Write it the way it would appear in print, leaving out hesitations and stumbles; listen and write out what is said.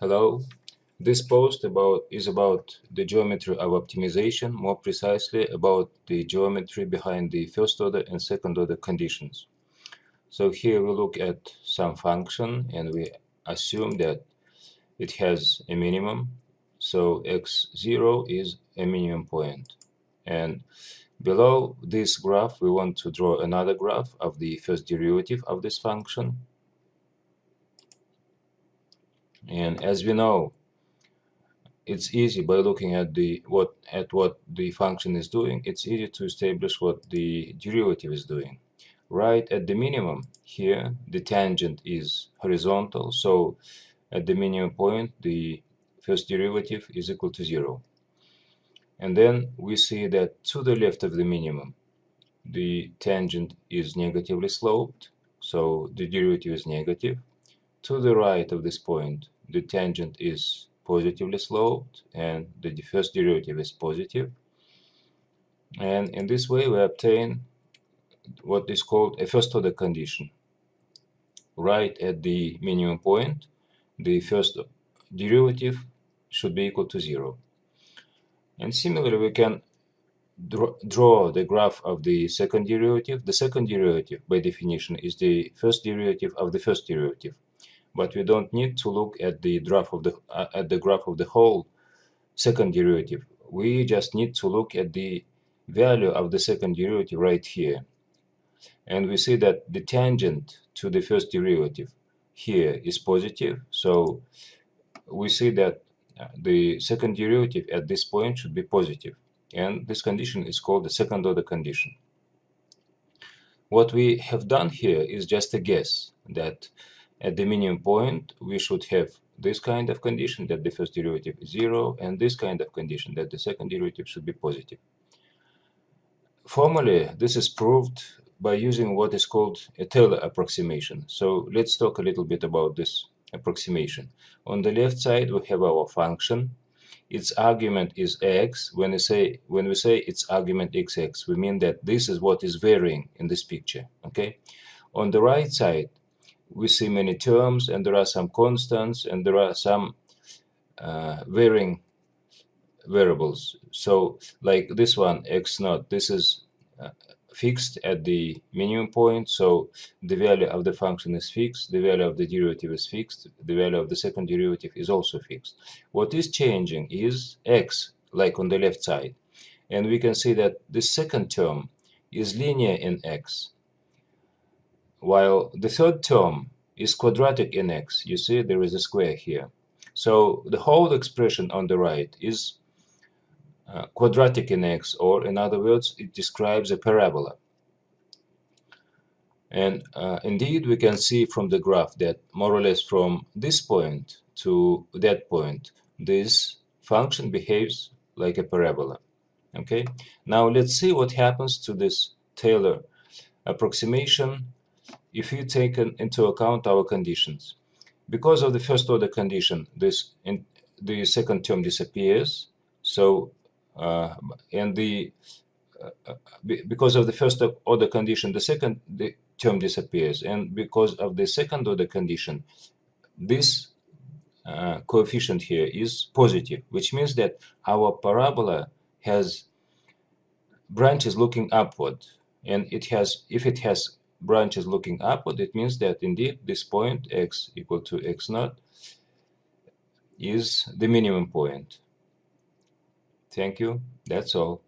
Hello. This post is about the geometry of optimization, more precisely about the geometry behind the first order and second order conditions. So here we look at some function and we assume that it has a minimum. So x0 is a minimum point. And below this graph, we want to draw another graph of the first derivative of this function. And as we know, it's easy by looking at what the function is doing. It's easy to establish what the derivative is doing. Right at the minimum here, the tangent is horizontal, so at the minimum point, the first derivative is equal to 0. And then we see that to the left of the minimum, the tangent is negatively sloped, so the derivative is negative. To the right of this point, the tangent is positively sloped and the first derivative is positive. And in this way, we obtain what is called a first order condition. Right at the minimum point, the first derivative should be equal to 0. And similarly, we can draw the graph of the second derivative. The second derivative, by definition, is the first derivative of the first derivative. But we don't need to look at the graph of the whole second derivative. We just need to look at the value of the second derivative right here. And we see that the tangent to the first derivative here is positive. So we see that the second derivative at this point should be positive. And this condition is called the second order condition. What we have done here is just a guess that at the minimum point, we should have this kind of condition that the first derivative is 0, and this kind of condition that the second derivative should be positive. Formally, this is proved by using what is called a Taylor approximation. So let's talk a little bit about this approximation. On the left side, we have our function. Its argument is x. When we say its argument xx, we mean that this is what is varying in this picture. Okay. On the right side, we see many terms, and there are some constants, and there are some varying variables. So like this one, x naught, this is fixed at the minimum point, so the value of the function is fixed, the value of the derivative is fixed, the value of the second derivative is also fixed. What is changing is x, like on the left side, and we can see that the second term is linear in x, while the third term is quadratic in x. You see there is a square here. So the whole expression on the right is quadratic in x, or in other words, it describes a parabola. And indeed, we can see from the graph that more or less from this point to that point, this function behaves like a parabola. Okay, now let's see what happens to this Taylor approximation if you take into account our conditions. Because of the first order condition, the second term disappears. So because of the first order condition, the term disappears, and because of the second order condition, this coefficient here is positive, which means that our parabola has branches looking upward, and if it has branches looking upward, it means that indeed this point x equal to x naught is the minimum point. Thank you. That's all.